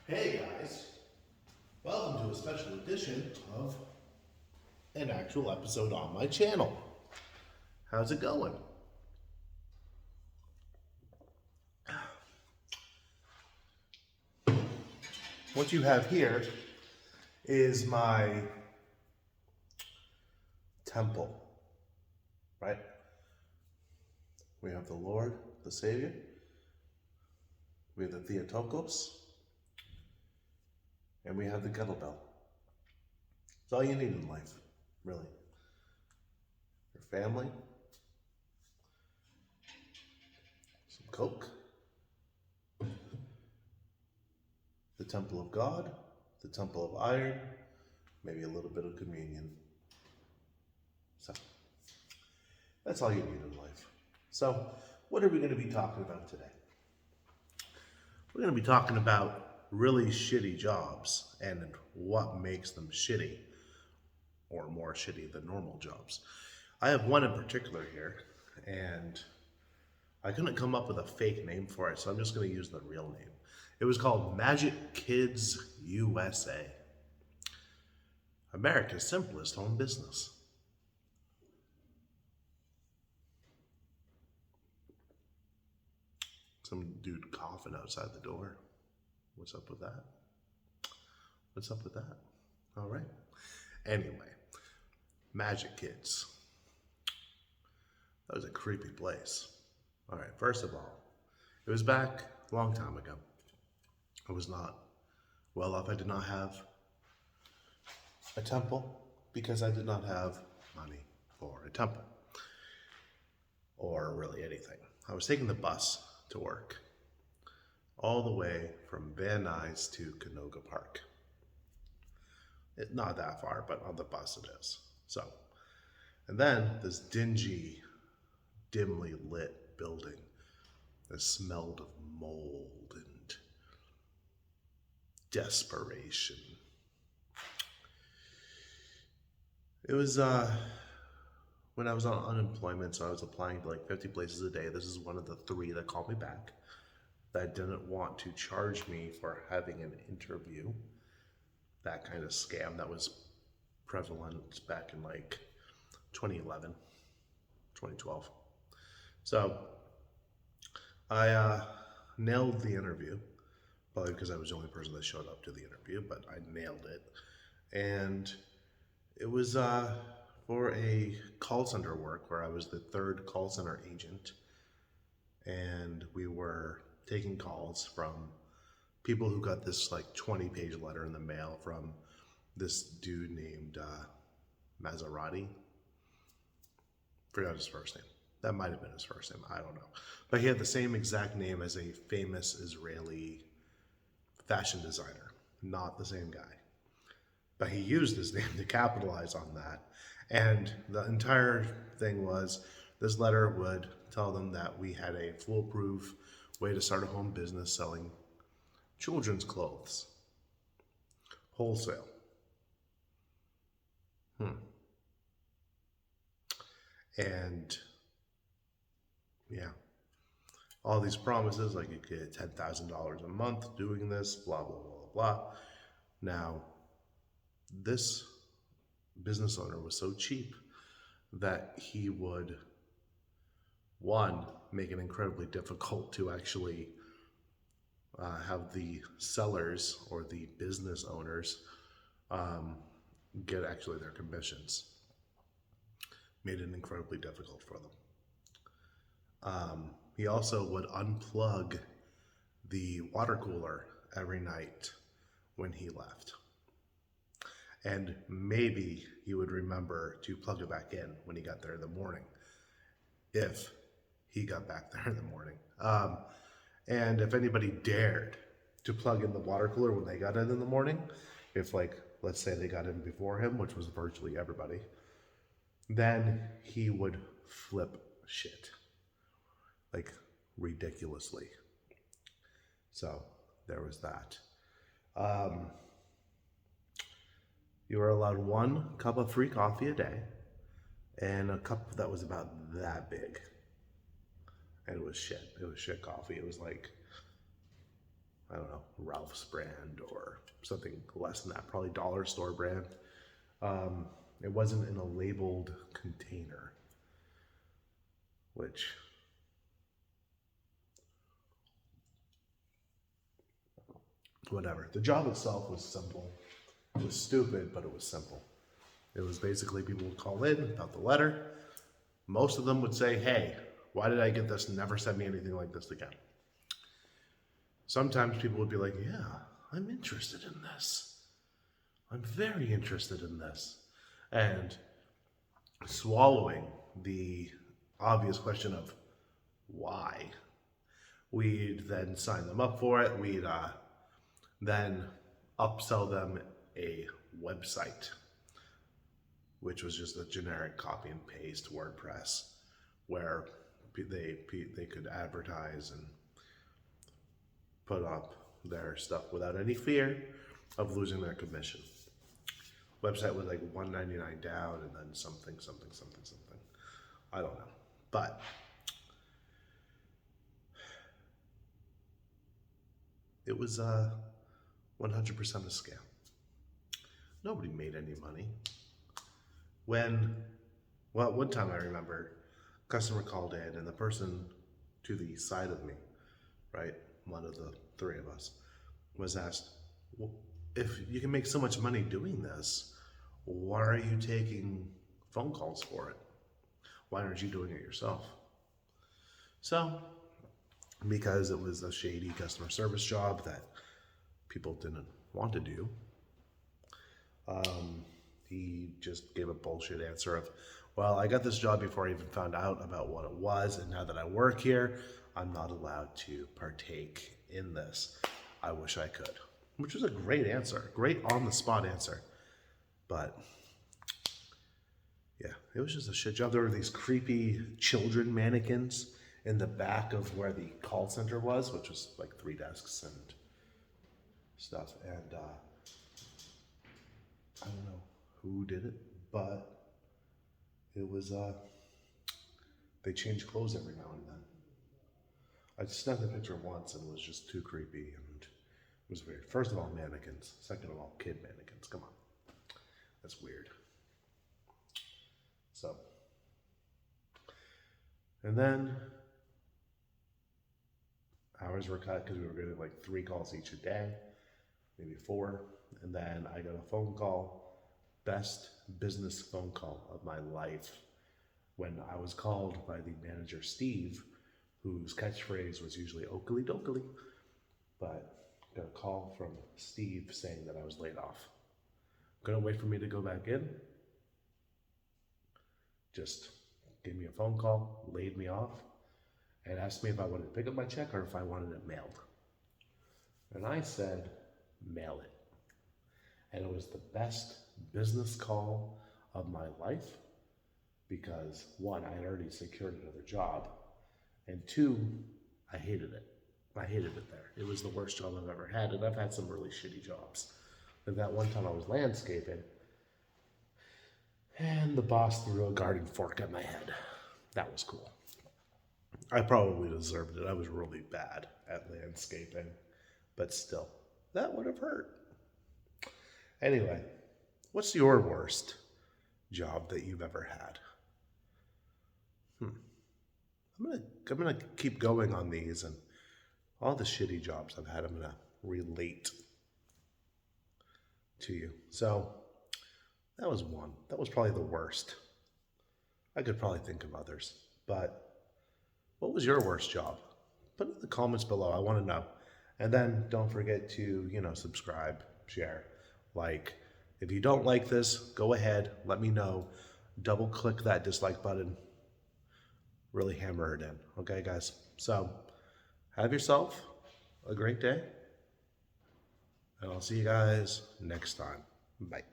Hey guys, welcome to a special edition of an actual episode on my channel. How's it going? What you have here is my temple, right? We have the Lord, the Savior. We have the Theotokos. And we have the kettlebell. It's all you need in life, really. Your family, some Coke, the temple of God, the temple of iron, maybe a little bit of communion. So, that's all you need in life. So, what are we going to be talking about today? We're going to be talking about really shitty jobs and what makes them shitty, or more shitty than normal jobs. I have one in particular here, and I couldn't come up with a fake name for it, so I'm just going to use the real name. It was called Magic Kids USA, America's simplest home business. Some dude coughing outside the door. What's up with that? What's up with that? All right. Anyway, Magic Kids. That was a creepy place. All right, first of all, it was back a long time ago. I was not well off. I did not have a temple because I did not have money for a temple or really anything. I was taking the bus to work all the way from Van Nuys to Canoga Park. Not that far, but on the bus it is. So, and then this dingy, dimly lit building that smelled of mold and desperation. It was when I was on unemployment, so I was applying to like 50 places a day. This is one of the 3 that called me back that didn't want to charge me for having an interview. That kind of scam that was prevalent back in like 2011, 2012. So I nailed the interview, probably because I was the only person that showed up to the interview, but I nailed it. And it was for a call center work where I was the 3rd call center agent. And we were taking calls from people who got this like 20-page letter in the mail from this dude named Maserati. Forgot his first name. That might have been his first name. I don't know. But he had the same exact name as a famous Israeli fashion designer. Not the same guy. But he used his name to capitalize on that. And the entire thing was this letter would tell them that we had a foolproof way to start a home business selling children's clothes. Wholesale. And yeah, all these promises, like you get $10,000 a month doing this, blah, blah, blah, blah. Now, this business owner was so cheap that he would, one, make it incredibly difficult to actually have the sellers or the business owners get actually their commissions. Made it incredibly difficult for them. He also would unplug the water cooler every night when he left. And maybe he would remember to plug it back in when he got there in the morning, if he got back there in the morning. And if anybody dared to plug in the water cooler when they got in the morning, if like, let's say they got in before him, which was virtually everybody, then he would flip shit. Like, ridiculously. So, there was that. You were allowed 1 cup of free coffee a day, and a cup that was about that big. And it was shit. It was shit coffee. It was like I don't know, Ralph's brand or something less than that, probably dollar store brand. It wasn't in a labeled container, which whatever. The job itself was simple. It was stupid, but it was simple. It was basically people would call in about the letter. Most of them would say, hey, why did I get this? Never send me anything like this again. Sometimes people would be like, yeah, I'm interested in this. I'm very interested in this. And swallowing the obvious question of why, we'd then sign them up for it. We'd then upsell them a website, which was just a generic copy and paste WordPress, where they could advertise and put up their stuff without any fear of losing their commission. Website was like $199 down, and then something. I don't know, but it was 100% a scam. Nobody made any money. One time I remember, customer called in, and the person to the side of me, right, one of the three of us, was asked, well, if you can make so much money doing this, why are you taking phone calls for it? Why aren't you doing it yourself? So, because it was a shady customer service job that people didn't want to do, he just gave a bullshit answer of, well, I got this job before I even found out about what it was, and now that I work here, I'm not allowed to partake in this. I wish I could. Which was a great answer, great on-the-spot answer. But yeah, it was just a shit job. There were these creepy children mannequins in the back of where the call center was, which was like 3 desks and stuff. And I don't know who did it, but it was, they changed clothes every now and then. I snapped the picture once and it was just too creepy, and it was weird. First of all, mannequins. Second of all, kid mannequins. Come on. That's weird. So, and then hours were cut because we were getting like 3 calls each a day, maybe 4. And then I got a phone call, best business phone call of my life, when I was called by the manager, Steve, whose catchphrase was usually "Oakley dokley," but got a call from Steve saying that I was laid off. Couldn't wait for me to go back in. Just gave me a phone call, laid me off, and asked me if I wanted to pick up my check or if I wanted it mailed. And I said, mail it. And it was the best business call of my life because 1, I had already secured another job, and 2, I hated it. I hated it there. It was the worst job I've ever had, and I've had some really shitty jobs. Like that one time I was landscaping, and the boss threw a garden fork at my head. That was cool. I probably deserved it. I was really bad at landscaping, but still, that would have hurt. Anyway, what's your worst job that you've ever had? I'm gonna keep going on these, and all the shitty jobs I've had, I'm gonna relate to you. So that was one. That was probably the worst. I could probably think of others, but what was your worst job? Put it in the comments below. I want to know. And then don't forget to, subscribe, share, like. If you don't like this, go ahead, let me know. Double click that dislike button. Really hammer it in. Okay, guys? So, have yourself a great day. And I'll see you guys next time. Bye.